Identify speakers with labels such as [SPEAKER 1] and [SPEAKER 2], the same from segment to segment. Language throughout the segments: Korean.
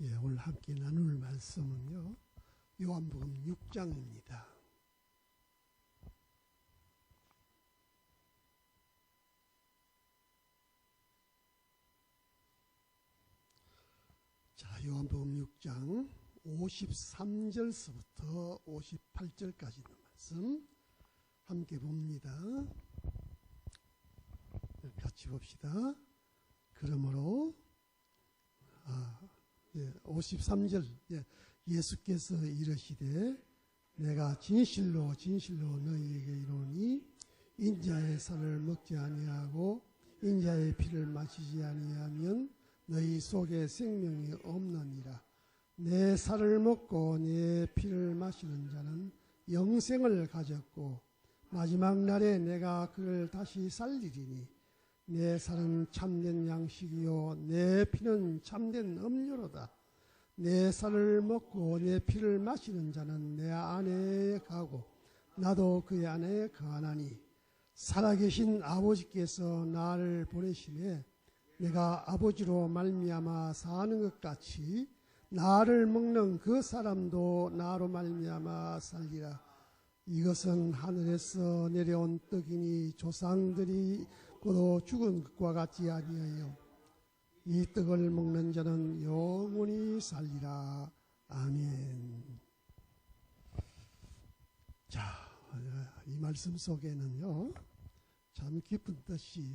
[SPEAKER 1] 예, 오늘 함께 나눌 말씀은요, 요한복음 6장입니다. 자, 요한복음 6장 53절서부터 58절까지 있는 말씀 함께 봅니다. 같이 봅시다. 그러므로 53절 예수께서 이르시되 내가 진실로 진실로 너희에게 이르노니 인자의 살을 먹지 아니하고 인자의 피를 마시지 아니하면 너희 속에 생명이 없느니라. 내 살을 먹고 내 피를 마시는 자는 영생을 가졌고 마지막 날에 내가 그를 다시 살리리니 내 살은 참된 양식이요 내 피는 참된 음료로다. 내 살을 먹고 내 피를 마시는 자는 내 안에 가고 나도 그의 안에 거하나니 살아계신 아버지께서 나를 보내심에 내가 아버지로 말미암아 사는 것 같이 나를 먹는 그 사람도 나로 말미암아 살리라. 이것은 하늘에서 내려온 떡이니 조상들이 고도 죽은 것과 같지 아니하여 이 떡을 먹는 자는 영원히 살리라. 아멘. 자, 이 말씀 속에는요, 참 깊은 뜻이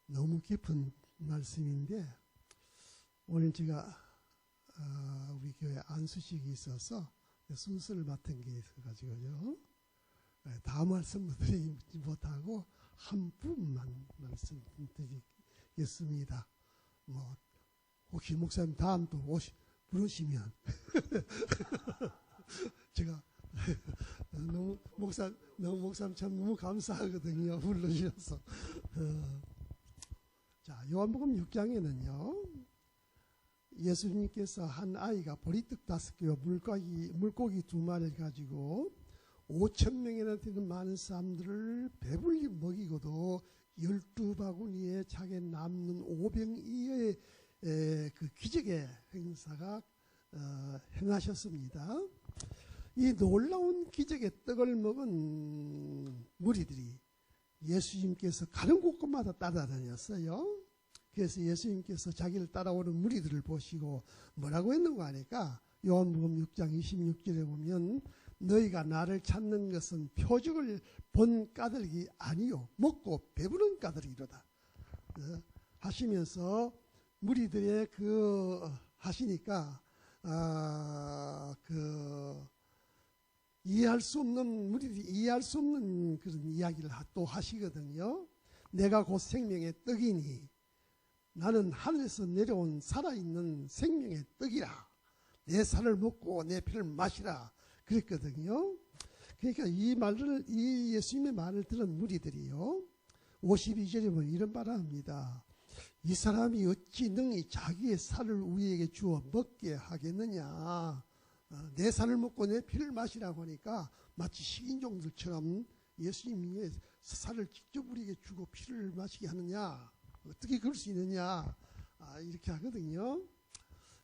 [SPEAKER 1] 너무 깊은 말씀인데, 오늘 제가 우리 교회 안수식이 있어서 순서를 맡은 게 있어가지고요, 다 말씀 드리지 못하고 한 부분만 말씀드리겠습니다. 뭐 혹시 목사님 다음 또 부르시면 제가 너무 목사님 참 너무 감사하거든요. 불러주셔서. 자, 요한복음 6장에는요, 예수님께서 한 아이가 보리떡 5개와 물고기 2마리를 가지고 5,000명이나 되는 많은 사람들을 배불리 먹이고도 12바구니에 자기 남는 5병 이하의 그 기적의 행사가 행하셨습니다. 이 놀라운 기적의 떡을 먹은 무리들이 예수님께서 가는 곳곳마다 따라다녔어요. 그래서 예수님께서 자기를 따라오는 무리들을 보시고 뭐라고 했는가 하니까 요한복음 6장 26절에 보면 너희가 나를 찾는 것은 표적을 본 까닭이 아니요 먹고 배부른 까닭이로다 하시면서 무리들의 하시니까 이해할 수 없는 무리들이 이해할 수 없는 그런 이야기를 또 하시거든요. 내가 곧 생명의 떡이니 나는 하늘에서 내려온 살아있는 생명의 떡이라. 내 살을 먹고 내 피를 마시라. 그랬거든요. 그러니까 이 예수님의 말을 들은 무리들이요, 52절에 보면 이런 말을 합니다. 이 사람이 어찌 능히 자기의 살을 우리에게 주어 먹게 하겠느냐. 내 살을 먹고 내 피를 마시라고 하니까 마치 식인종들처럼 예수님의 살을 직접 우리에게 주고 피를 마시게 하느냐. 어떻게 그럴 수 있느냐. 이렇게 하거든요.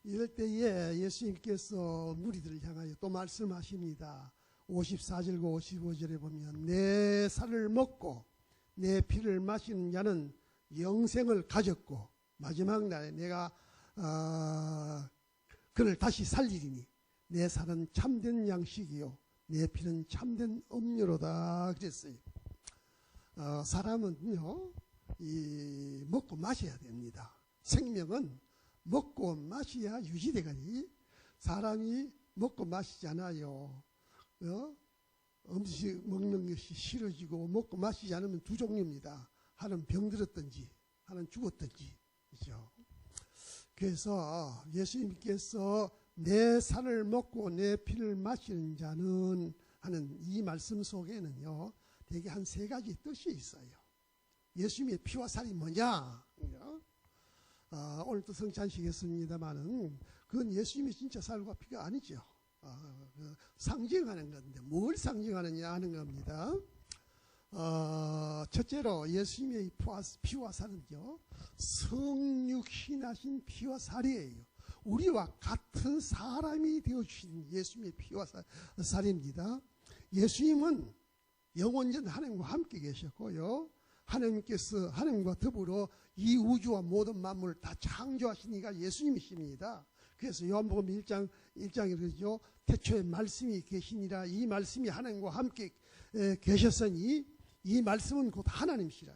[SPEAKER 1] 이럴 때에 예수님께서 무리들을 향하여 또 말씀하십니다. 54절과 55절에 보면 내 살을 먹고 내 피를 마시는 자는 영생을 가졌고 마지막 날에 내가 그를 다시 살리리니 내 살은 참된 양식이요 내 피는 참된 음료로다 그랬어요. 사람은요, 먹고 마셔야 됩니다. 생명은 먹고 마셔야 유지되가니 사람이 먹고 마시잖아요. 음식 먹는 것이 싫어지고 먹고 마시지 않으면 두 종류입니다. 하나는 병들었든지 하나는 죽었든지. 그렇죠? 그래서 예수님께서 내 살을 먹고 내 피를 마시는 자는 하는 이 말씀 속에는요, 대개 한 3가지 뜻이 있어요. 예수님의 피와 살이 뭐냐? 오늘도 성찬식했습니다마는 그건 예수님의 진짜 살과 피가 아니죠. 상징하는 건데 뭘 상징하느냐 하는 겁니다. 첫째로 예수님의 피와 살은요, 성육신하신 피와 살이에요. 우리와 같은 사람이 되어주신 예수님의 피와 살입니다. 예수님은 영원전 하나님과 함께 계셨고요. 하나님께서 하나님과 더불어 이 우주와 모든 만물을 다 창조하신 이가 예수님이십니다. 그래서 요한복음 1장에 그러죠. 태초에 말씀이 계시니라. 이 말씀이 하나님과 함께 계셨으니 이 말씀은 곧 하나님이시라.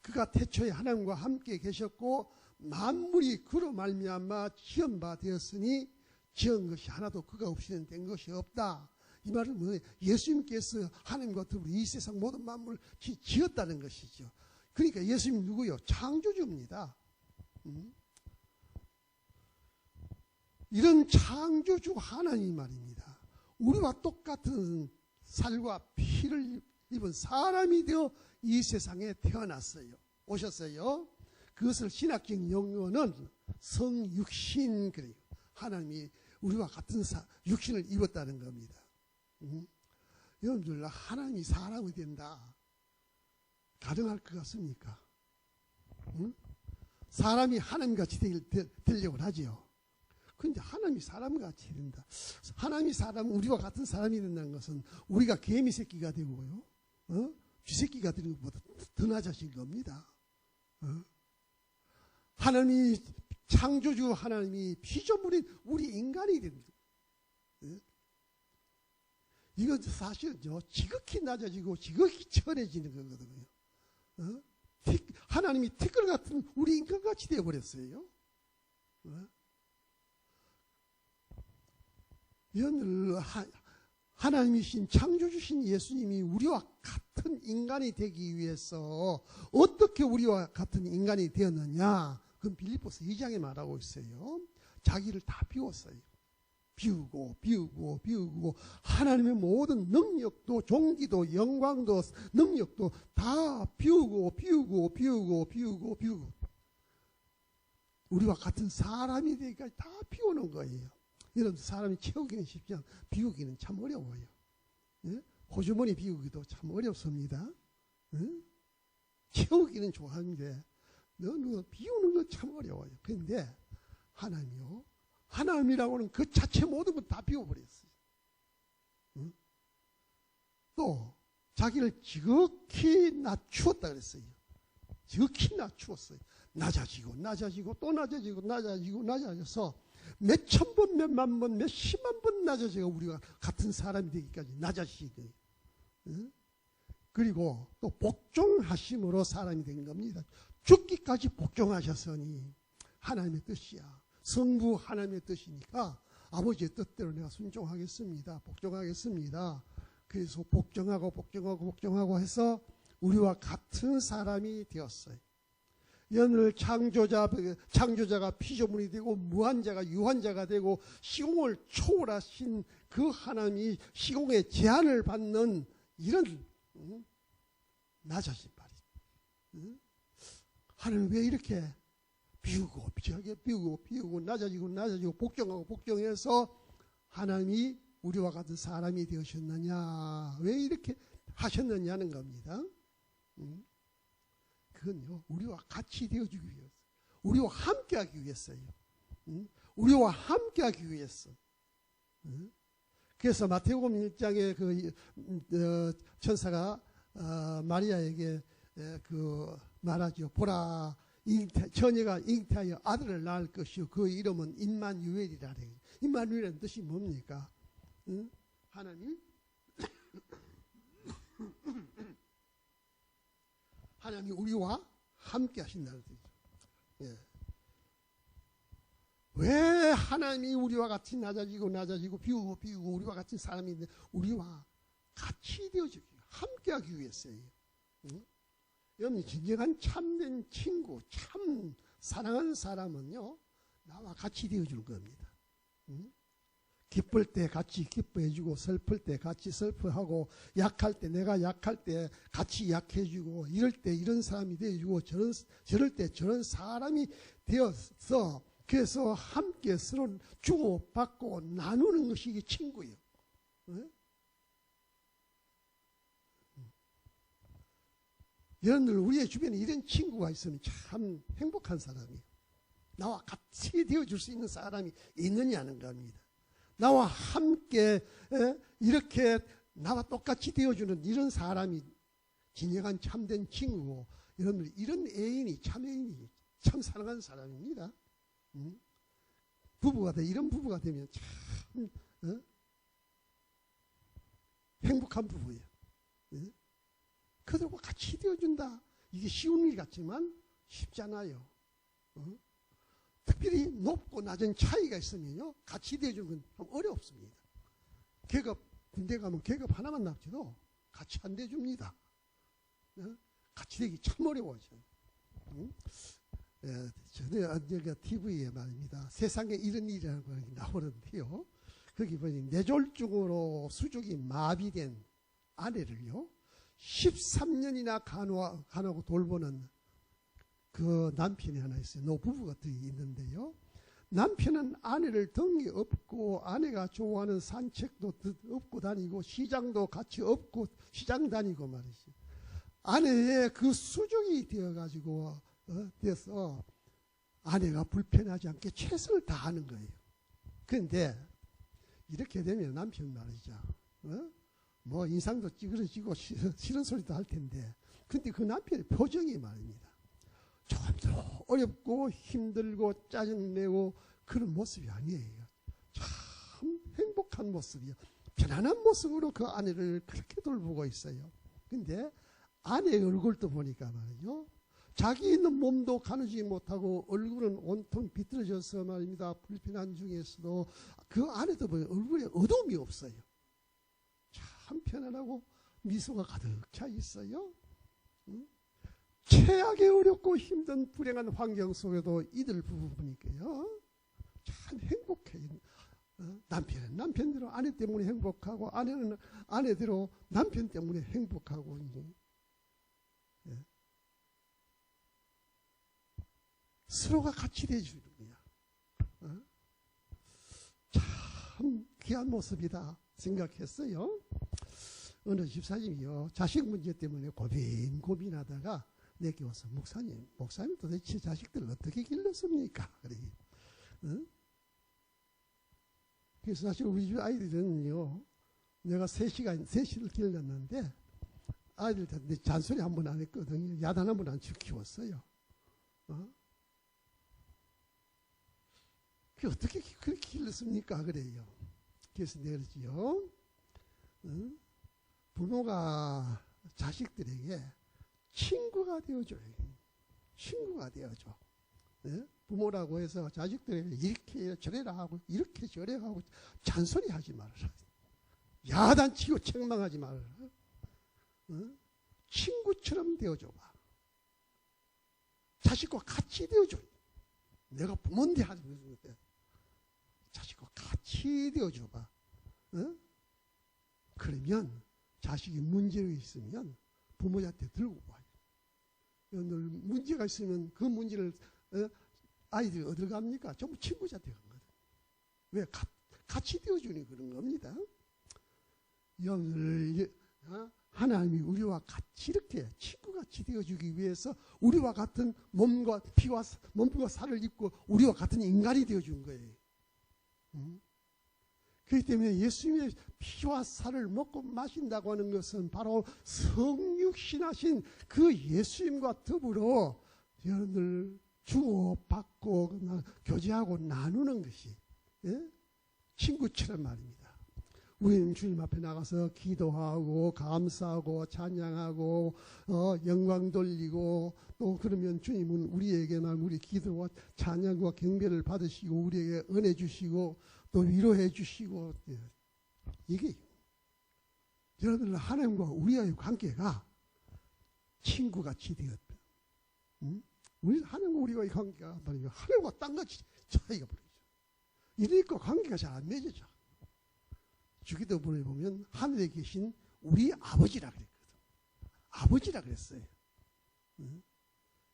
[SPEAKER 1] 그가 태초에 하나님과 함께 계셨고 만물이 그로 말미암아 지은 바 되었으니 지은 것이 하나도 그가 없이는 된 것이 없다. 이 말은 뭐예요? 예수님께서 하나님과 더불어 이 세상 모든 만물을 지었다는 것이죠. 그러니까 예수님 누구요? 창조주입니다. 이런 창조주 하나님 말입니다. 우리와 똑같은 살과 피를 입은 사람이 되어 이 세상에 태어났어요. 오셨어요. 그것을 신학적 용어는 성육신, 그래요. 하나님이 우리와 같은 육신을 입었다는 겁니다. 여러분들, 하나님이 사람이 된다. 가능할 것 같습니까? 사람이 하나님같이 되려고 하죠. 그런데 하나님이 사람같이 된다. 하나님이 우리와 같은 사람이 된다는 것은 우리가 개미 새끼가 되고요, 쥐새끼가 되는 것보다 더 낮아진 겁니다. 하나님이 창조주 하나님이 피조물인 우리 인간이 됩니다. 이건 사실은요, 지극히 낮아지고 지극히 천해지는 거거든요. 하나님이 티끌 같은 우리 인간같이 되어버렸어요. 이런 하나님이신 창조주신 예수님이 우리와 같은 인간이 되기 위해서 어떻게 우리와 같은 인간이 되었느냐? 그건 빌립보서 2장에 말하고 있어요. 자기를 다 비웠어요. 비우고 하나님의 모든 능력도 종기도 영광도 능력도 다 비우고 우리와 같은 사람이 되기까지 다 비우는 거예요. 이런 사람이 채우기는 쉽지 않고 비우기는 참 어려워요. 호주머니 비우기도 참 어렵습니다. 채우기는 좋아하는데 비우는 건 참 어려워요. 그런데 하나님이요, 하나님이라고는 그 자체 모든 걸 다 비워버렸어요. 또 자기를 지극히 낮추었다 그랬어요. 지극히 낮추었어요. 낮아지고 또 낮아져서 몇천 번, 몇만 번, 몇십만 번 낮아져가 우리가 같은 사람이 되기까지 낮아지고, 그리고 또 복종하심으로 사람이 된 겁니다. 죽기까지 복종하셨으니 하나님의 뜻이야. 성부 하나님의 뜻이니까 아버지의 뜻대로 내가 순종하겠습니다. 복종하겠습니다. 그래서 복종하고 해서 우리와 같은 사람이 되었어요. 연을 창조자가 피조물이 되고 무한자가 유한자가 되고 시공을 초월하신 그 하나님이 시공의 제한을 받는 이런 낮아진 말이죠. 하나님 왜 이렇게 비우고 낮아지고 복종해서 하나님이 우리와 같은 사람이 되셨느냐, 왜 이렇게 하셨느냐는 겁니다. 그건요, 우리와 같이 되어주기 위해서, 우리와 함께하기 위해서요. 우리와 함께하기 위해서. 그래서 마태복음 1장에 그 천사가 마리아에게 말하죠. 보라, 처녀가 잉태하여 아들을 낳을 것이요 그 이름은 임마누엘이라. 임마누엘은 뜻이 뭡니까? 하나님이 우리와 함께 하신다는 뜻이죠. 예. 왜 하나님이 우리와 같이 낮아지고 비우고 우리와 같은 사람인데 우리와 같이 되어주기, 함께하기 위해서요. 여러분, 진정한 참된 친구, 참 사랑하는 사람은요, 나와 같이 되어줄 겁니다. 기쁠 때 같이 기뻐해주고, 슬플 때 같이 슬퍼하고, 약할 때 내가 약할 때 같이 약해주고, 이럴 때 이런 사람이 되어주고, 저럴 때 저런 사람이 되어서, 그래서 함께 서로 주고받고 나누는 것이 이게 친구예요. 여러분들, 우리의 주변에 이런 친구가 있으면 참 행복한 사람이에요. 나와 같이 되어줄 수 있는 사람이 있느냐는 겁니다. 나와 함께 이렇게 나와 똑같이 되어주는 이런 사람이 진정한 참된 친구고 이런 애인이 참 애인이 참 사랑하는 사람입니다. 이런 부부가 되면 참 행복한 부부예요. 그들과 같이 되어준다. 이게 쉬운 일 같지만 쉽잖아요. 특별히 높고 낮은 차이가 있으면요, 같이 되어주는 건 어렵습니다. 군대 가면 계급 하나만 납치도 같이 안 돼줍니다. 같이 되기 참 어려워요. 저는 TV에 말입니다. 세상에 이런 일이라고 나오는데요. 거기 보니 뇌졸중으로 수족이 마비된 아내를요, 13년이나 간호하고 돌보는 그 남편이 하나 있어요. 노부부가 있는데요. 남편은 아내를 등에 업고 아내가 좋아하는 산책도 업고 다니고 시장도 같이 업고 시장 다니고 말이죠. 아내의 그 수족이 되어가지고 돼서 아내가 불편하지 않게 최선을 다하는 거예요. 그런데 이렇게 되면 남편 말이죠. 뭐 인상도 찌그러지고 싫은 소리도 할 텐데, 근데 그 남편의 표정이 말입니다. 좀 더 어렵고 힘들고 짜증내고 그런 모습이 아니에요. 참 행복한 모습이요. 편안한 모습으로 그 아내를 그렇게 돌보고 있어요. 근데 아내의 얼굴도 보니까 말이죠. 자기 있는 몸도 가누지 못하고 얼굴은 온통 비틀어져서 말입니다. 불편한 중에서도 그 아내도 보면 얼굴에 어두움이 없어요. 참 편안하고 미소가 가득 차 있어요. 최악의 어렵고 힘든 불행한 환경 속에도 이들 부부 보니까요, 참 행복해요. 남편은 남편대로 아내 때문에 행복하고, 아내는 아내대로 남편 때문에 행복하고, 예. 서로가 같이 돼주는 거야. 참 귀한 모습이다 생각했어요. 어느 집사님이요, 자식 문제 때문에 고민하다가 내게 와서 목사님 도대체 자식들을 어떻게 길렀습니까? 그래. 그래서 사실 우리 집 아이들은요, 내가 셋을 길렀는데 아이들한테 잔소리 한 번 안 했거든요. 야단 한 번 안 치고 키웠어요. 그 어떻게 그렇게 길렀습니까? 그래요. 그래서 내가 그러지요. 부모가 자식들에게 친구가 되어줘요. 친구가 되어줘. 네? 부모라고 해서 자식들에게 이렇게 저래라 하고 이렇게 저래 하고 잔소리 하지 말아라. 야단치고 책망하지 말아라. 친구처럼 되어줘봐. 자식과 같이 되어줘. 내가 부모인데 하지 말고 자식과 같이 되어줘봐. 그러면 자식이 문제가 있으면 부모한테 들고 와요. 늘 문제가 있으면 그 문제를 아이들이 어딜 갑니까? 전부 친구한테 가거든. 왜? 같이 되어주니 그런 겁니다. 오늘 하나님이 우리와 같이 이렇게 친구같이 되어주기 위해서 우리와 같은 몸과 살을 입고 우리와 같은 인간이 되어준 거예요. 그렇기 때문에 예수님의 피와 살을 먹고 마신다고 하는 것은 바로 성육신하신 그 예수님과 더불어 여러분들 주고받고 교제하고 나누는 것이, 예? 친구처럼 말입니다. 우리는 주님 앞에 나가서 기도하고 감사하고 찬양하고 영광 돌리고, 또 그러면 주님은 우리에게나 우리 기도와 찬양과 경배를 받으시고 우리에게 은혜 주시고 또 위로해 주시고, 이게 여러분들 하나님과 우리와의 관계가 친구같이 되었다. 우리 하나님과 우리와의 관계가 말이죠, 하늘과 땅같이 차이가 벌어져. 이러니까 관계가 잘 안 맺어져. 주기도문에 보면 하늘에 계신 우리 아버지라 그랬거든. 아버지라 그랬어요.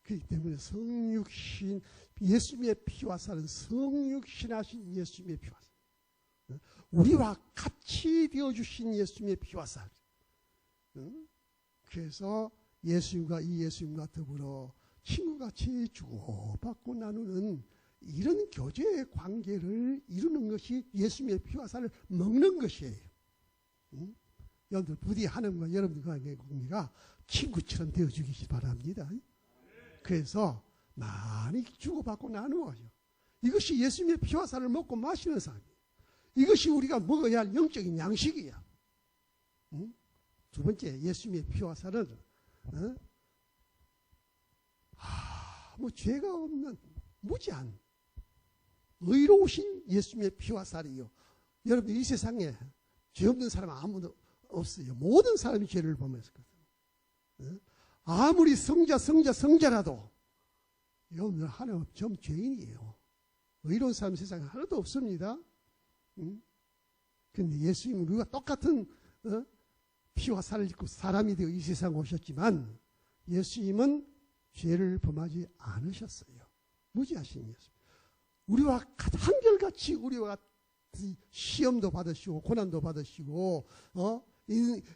[SPEAKER 1] 그렇기 때문에 성육신 예수님의 피와 살은 성육신하신 예수님의 피와 살, 우리와 같이 되어주신 예수님의 피와 살. 그래서 예수님과 더불어 친구같이 주고받고 나누는 이런 교제의 관계를 이루는 것이 예수님의 피와 살을 먹는 것이에요. 여러분들 부디 하나님과 여러분들 관계가 친구처럼 되어주기 바랍니다. 그래서 많이 주고받고 나누어요. 이것이 예수님의 피와 살을 먹고 마시는 삶이에요. 이것이 우리가 먹어야 할 영적인 양식이야. 두 번째, 예수님의 피와 살은 뭐 죄가 없는 무지한 의로우신 예수님의 피와 살이요. 여러분, 이 세상에 죄 없는 사람 아무도 없어요. 모든 사람이 죄를 범했거든요. 아무리 성자라도 여러분 하나님 전 죄인이에요. 의로운 사람 세상에 하나도 없습니다. 그런데 예수님은 우리가 똑같은 피와 살을 입고 사람이 되어 이 세상에 오셨지만 예수님은 죄를 범하지 않으셨어요. 무지하신 예수. 우리와 한결같이 우리와 시험도 받으시고 고난도 받으시고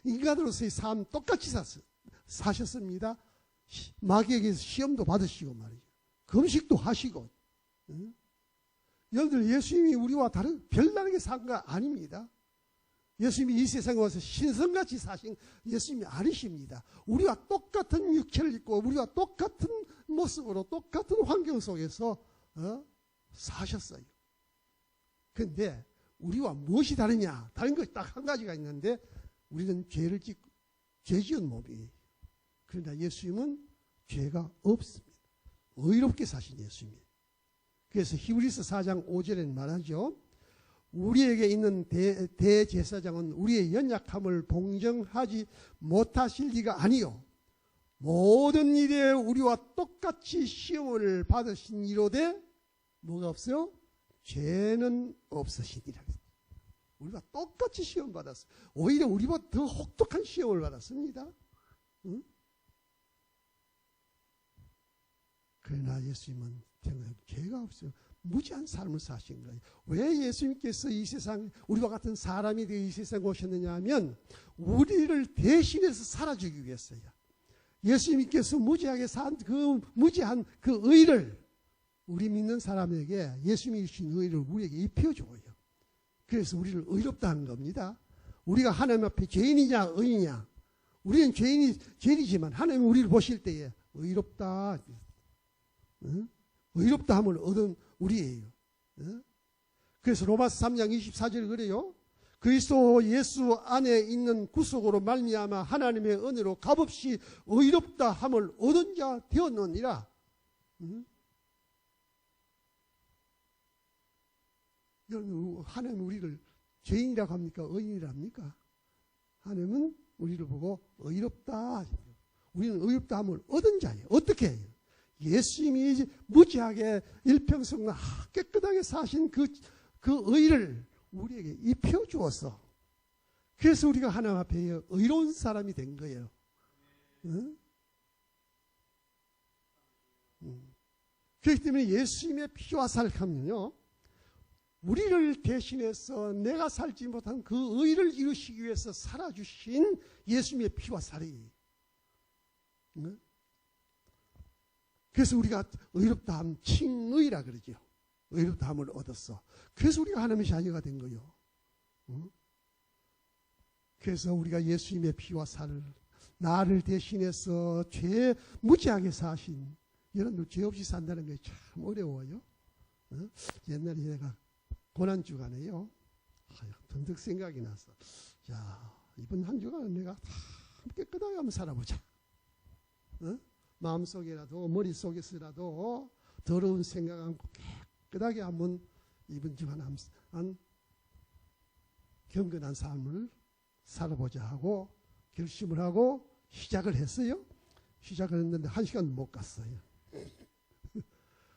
[SPEAKER 1] 인간으로서의 삶 똑같이 사셨습니다. 마귀에게서 시험도 받으시고 말이죠. 금식도 하시고. 여러분들 예수님이 우리와 다른 별다르게 산 거 아닙니다. 예수님이 이 세상에 와서 신성같이 사신 예수님이 아니십니다. 우리와 똑같은 육체를 입고 우리와 똑같은 모습으로 똑같은 환경 속에서 사셨어요. 그런데 우리와 무엇이 다르냐? 다른 것이 딱 한 가지가 있는데 우리는 죄 지은 몸이에요. 그러나 예수님은 죄가 없습니다. 의롭게 사신 예수님. 그래서 히브리서 4장 5절에는 말하죠. 우리에게 있는 대제사장은 우리의 연약함을 동정하지 못하실 리가 아니요 모든 일에 우리와 똑같이 시험을 받으신 이로되 뭐가 없어요? 죄는 없으시니라. 우리가 똑같이 시험 받았어요. 오히려 우리보다 더 혹독한 시험을 받았습니다. 응? 그러나 예수님은 죄가 없어요. 무지한 삶을 사신 거예요. 왜 예수님께서 이 세상 우리와 같은 사람이 되어 이 세상에 오셨느냐 하면 우리를 대신해서 살아주기 위해서요. 예수님께서 무지하게 산 그 무지한 그 의를 우리 믿는 사람에게 예수님이 주신 의를 우리에게 입혀줘요. 그래서 우리를 의롭다 하는 겁니다. 우리가 하나님 앞에 죄인이냐 의인이냐. 우리는 죄인이지만 하나님이 우리를 보실 때에 의롭다. 응? 의롭다 함을 얻은 우리예요. 그래서 로마서 3장 24절에 그래요. 그리스도 예수 안에 있는 구속으로 말미암아 하나님의 은혜로 값없이 의롭다 함을 얻은 자 되었느니라. 여러분, 하나님은 우리를 죄인이라고 합니까? 의인이라고 합니까? 하나님은 우리를 보고 의롭다. 우리는 의롭다 함을 얻은 자예요. 어떻게 해요? 예수님이 무지하게 일평생 깨끗하게 사신 그 의를 우리에게 입혀주어서 그래서 우리가 하나님 앞에 의로운 사람이 된 거예요. 응? 그렇기 때문에 예수님의 피와 살하면요 우리를 대신해서 내가 살지 못한 그 의를 이루시기 위해서 살아주신 예수님의 피와 살이 응? 그래서 우리가 의롭다함 칭의라 그러죠. 의롭다함을 얻었어. 그래서 우리가 하나님의 자녀가 된 거예요. 그래서 우리가 예수님의 피와 살을 나를 대신해서 죄 무지하게 사신 여러분들 죄 없이 산다는 게 참 어려워요. 옛날에 내가 고난주간에요. 번뜩 생각이 나서 야 이번 한 주간은 내가 참 깨끗하게 한번 살아보자. 마음속이라도 머릿속에서라도 더러운 생각 않고 깨끗하게 한번 이번 주간 한 경건한 삶을 살아보자 하고 결심을 하고 시작을 했어요. 시작을 했는데 1시간도 못 갔어요.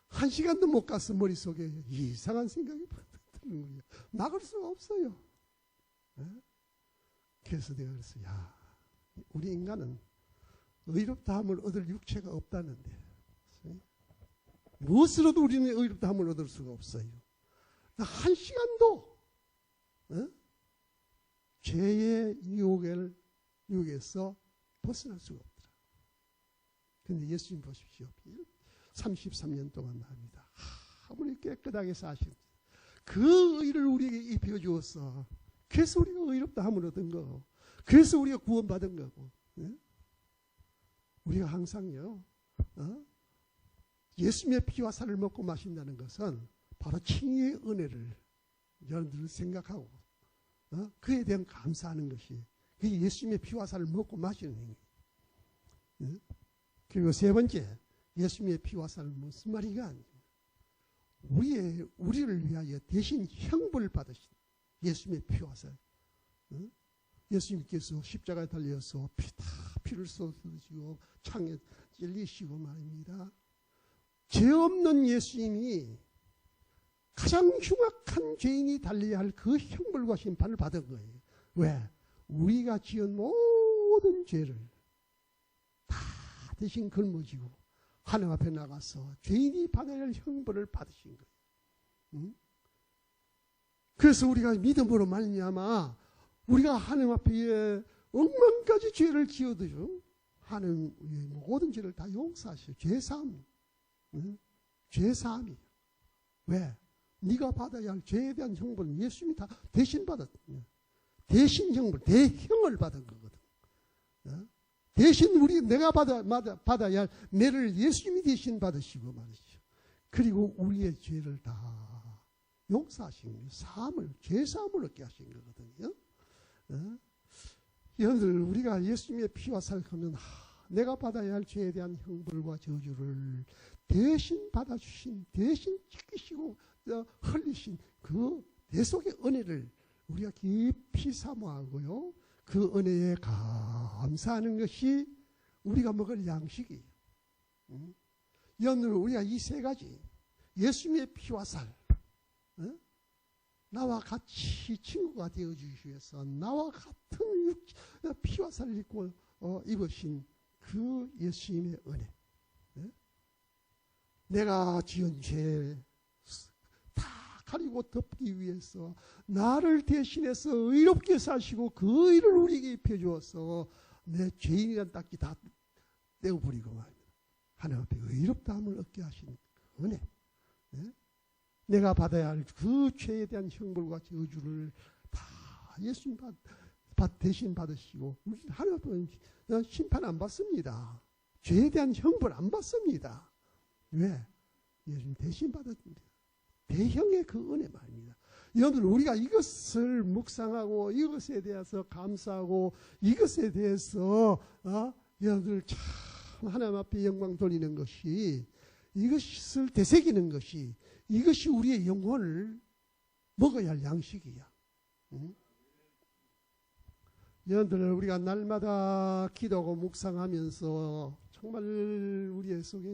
[SPEAKER 1] 1시간도 못 갔어. 머릿속에 이상한 생각이 드는 거예요. 막을 수가 없어요. 그래서 내가 그랬어요. 야, 우리 인간은 의롭다함을 얻을 육체가 없다는데 무엇으로도 우리는 의롭다함을 얻을 수가 없어요. 나 1시간도 죄의 유혹에서 벗어날 수가 없더라. 그런데 예수님 보십시오. 33년 동안 합니다. 우리 깨끗하게 사신 그 의를 우리에게 입혀주었어. 그래서 우리가 의롭다 함을 얻은 거. 그래서 우리가 구원받은 거고. 우리가 항상요, 예수님의 피와 살을 먹고 마신다는 것은 바로 칭의의 은혜를 여러분들 생각하고 그에 대한 감사하는 것이 그게 예수님의 피와 살을 먹고 마시는 행위. 그리고 세 번째, 예수님의 피와 살은 무슨 말이가 아니에요. 우리를 위하여 대신 형벌을 받으신 예수님의 피와 살. 예수님께서 십자가에 달려서 피를 쏟으시고 창에 찔리시고 말입니다. 죄 없는 예수님이 가장 흉악한 죄인이 달려야 할 그 형벌과 심판을 받은 거예요. 왜? 우리가 지은 모든 죄를 다 대신 걸머지고 하나님 앞에 나가서 죄인이 받아야 할 형벌을 받으신 거예요. 그래서 우리가 믿음으로 말미암아 우리가 하나님 앞에 억만가지 죄를 지어도요, 하나님 모든 죄를 다 용서하셔요. 죄사함. 죄사함이에요. 왜? 네가 받아야 할 죄에 대한 형벌은 예수님이 다 대신 받았거든요. 대신 형벌, 대형을 받은 거거든. 대신 내가 받아야 할 매를 예수님이 대신 받으시고 말이죠. 그리고 우리의 죄를 다 용서하신 거예요. 사함을, 죄사함을 얻게 하신 거거든요. 여러분들, 우리가 예수님의 피와 살하면 내가 받아야 할 죄에 대한 형벌과 저주를 대신 받아주신, 대신 지키시고 흘리신 그 대속의 은혜를 우리가 깊이 사모하고요, 그 은혜에 감사하는 것이 우리가 먹을 양식이에요. 여러분들, 우리가 이 세 가지, 예수님의 피와 살, 나와 같이 친구가 되어주시기 위해서 나와 같은 피와 살을 입고 입으신 그 예수님의 은혜, 내가 지은 죄 다 가리고 덮기 위해서 나를 대신해서 의롭게 사시고 그 의를 우리에게 입혀주어서 내 죄인이란 딱지 다 떼어버리고 말입니다. 하나님 앞에 의롭다함을 얻게 하신 은혜, 내가 받아야 할 그 죄에 대한 형벌과 저주를 다 예수님 대신 받으시고, 하나님 앞에 심판 안 받습니다. 죄에 대한 형벌 안 받습니다. 왜? 예수님 대신 받았습니다. 대형의 그 은혜 말입니다. 여러분, 우리가 이것을 묵상하고 이것에 대해서 감사하고 이것에 대해서 여러분들 참 하나님 앞에 영광 돌리는 것이, 이것을 되새기는 것이, 이것이 우리의 영혼을 먹어야 할 양식이야. 여러분들, 우리가 날마다 기도하고 묵상하면서 정말 우리의 속에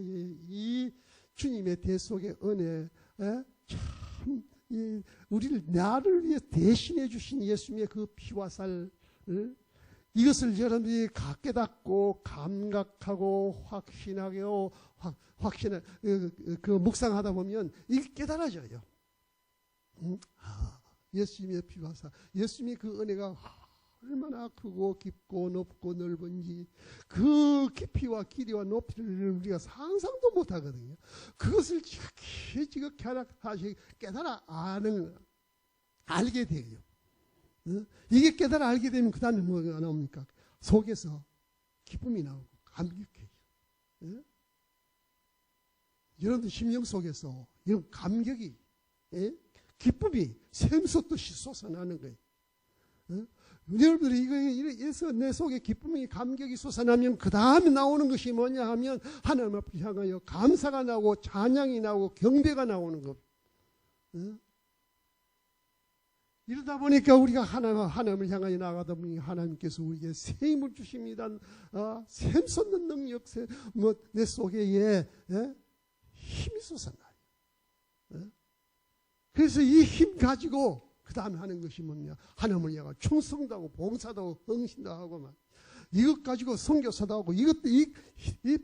[SPEAKER 1] 이 주님의 대속의 은혜, 참 우리를, 나를 위해 대신해 주신 예수님의 그 피와 살, 이것을 여러분들이 깨닫고 감각하고 확신하고 그 묵상하다 보면 이게 깨달아져요. 예수님의 피와 살, 예수님의 그 은혜가 얼마나 크고 깊고 높고 넓은지, 그 깊이와 길이와 높이를 우리가 상상도 못하거든요. 그것을 지극히 깨달아 알게 돼요. 이게 깨달아 알게 되면 그 다음에 뭐가 나옵니까? 속에서 기쁨이 나오고 감격해요. 여러분들 심령 속에서 이런 감격이, 기쁨이 샘솟듯이 솟아나는 거예요. 여러분들이 이래서 내 속에 기쁨이, 감격이 솟아나면 그 다음에 나오는 것이 뭐냐 하면 하나님 앞을 향하여 감사가 나오고 찬양이 나오고 경배가 나오는 것. 이러다 보니까 우리가 하나님을 향하여 나가다 보니 하나님께서 우리에게 새 힘을 주십니다. 샘솟는 능력, 내 속에 힘이 솟아나요. 그래서 이 힘 가지고 그 다음에 하는 것이 뭐냐? 하나님을 향하여 충성도 하고 봉사도 하고 헌신도 하고 막 이것 가지고 선교사도 하고 이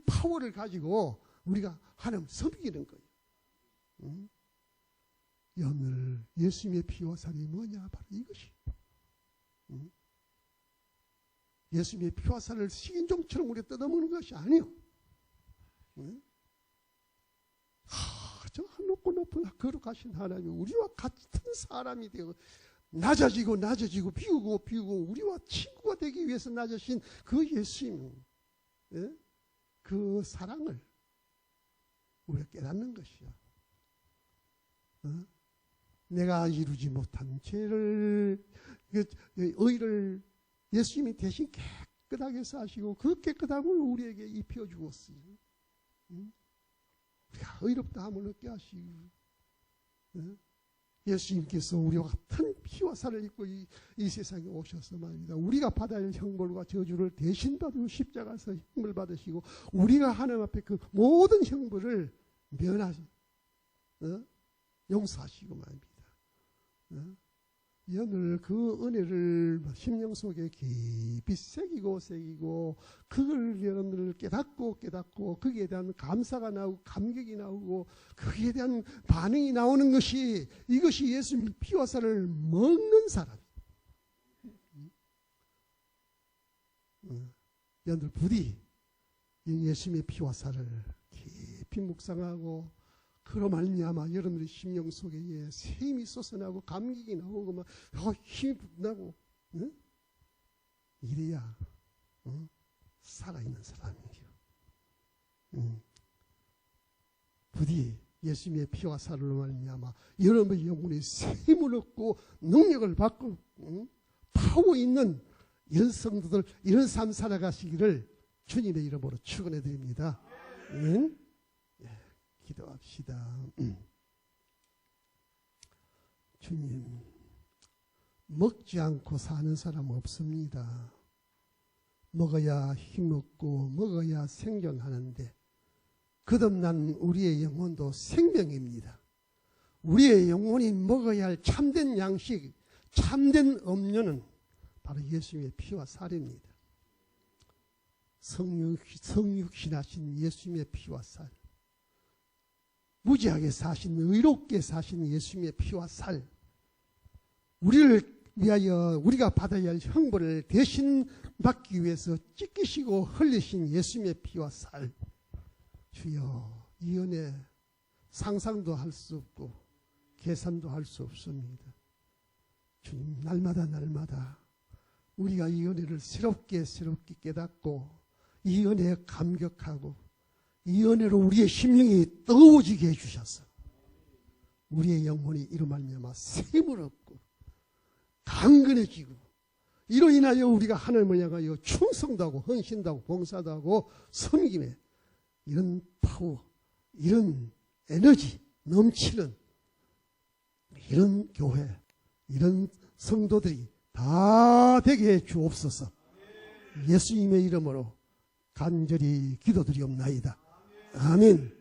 [SPEAKER 1] 파워를 가지고 우리가 하나님을 섬기는 거예요. 오늘 예수님의 피와 살이 뭐냐? 바로 이것이. 예수님의 피와 살을 식인종처럼 우리가 뜯어먹는 것이 아니요. 저 높고 높은 거룩하신 하나님이 우리와 같은 사람이 되어 낮아지고 비우고 우리와 친구가 되기 위해서 낮아진 그 예수님, 예? 그 사랑을 우리가 깨닫는 것이야. 어? 내가 이루지 못한 죄를, 의를 예수님이 대신 깨끗하게 사시고 그 깨끗함을 우리에게 입혀 주었어요. 우리가 의롭다 함을 얻게 하시고, 예수님께서 우리와 같은 피와 살을 입고 이 세상에 오셔서 말입니다. 우리가 받아야 할 형벌과 저주를 대신 받으시고 십자가에서 형벌 받으시고 우리가 하나님 앞에 그 모든 형벌을 용서하시고 말입니다. 오늘 그 은혜를 심령 속에 깊이 새기고 그걸 여러분들 깨닫고 거기에 대한 감사가 나오고 감격이 나오고 거기에 대한 반응이 나오는 것이 이것이 예수님의 피와 살을 먹는 사람. 여러분들 부디 예수님의 피와 살을 깊이 묵상하고 그로 말미암아 여러분들의 심령 속에 샘이 솟아나고 감격이 나오고 막 힘이 나고, 이래야 살아있는 사람이에요. 부디 예수님의 피와 살로 말미암아 여러분의 영혼의 샘을 얻고 능력을 받고 파워 있는 이런 성도들 이런 삶 살아가시기를 주님의 이름으로 축원해 드립니다. 기도합시다. 주님, 먹지 않고 사는 사람 없습니다. 먹어야 힘없고 먹어야 생존하는데 거듭난 우리의 영혼도 생명입니다. 우리의 영혼이 먹어야 할 참된 양식, 참된 음료는 바로 예수님의 피와 살입니다. 성육신하신 예수님의 피와 살, 무지하게 사신, 의롭게 사신 예수님의 피와 살, 우리를 위하여 우리가 받아야 할 형벌을 대신 받기 위해서 찢기시고 흘리신 예수님의 피와 살, 주여 이 은혜 상상도 할 수 없고 계산도 할 수 없습니다. 주님, 날마다 우리가 이 은혜를 새롭게 깨닫고 이 은혜에 감격하고 이 은혜로 우리의 심령이 뜨거워지게 해주셔서 우리의 영혼이 이로 말미암아 샘을 얻고 강건해지고 이로 인하여 우리가 하나님을 향하여 충성도 하고 헌신도 하고 봉사도 하고 섬김에 이런 파워, 이런 에너지 넘치는 이런 교회, 이런 성도들이 다 되게 해 주옵소서. 예수님의 이름으로 간절히 기도드리옵나이다. 아멘.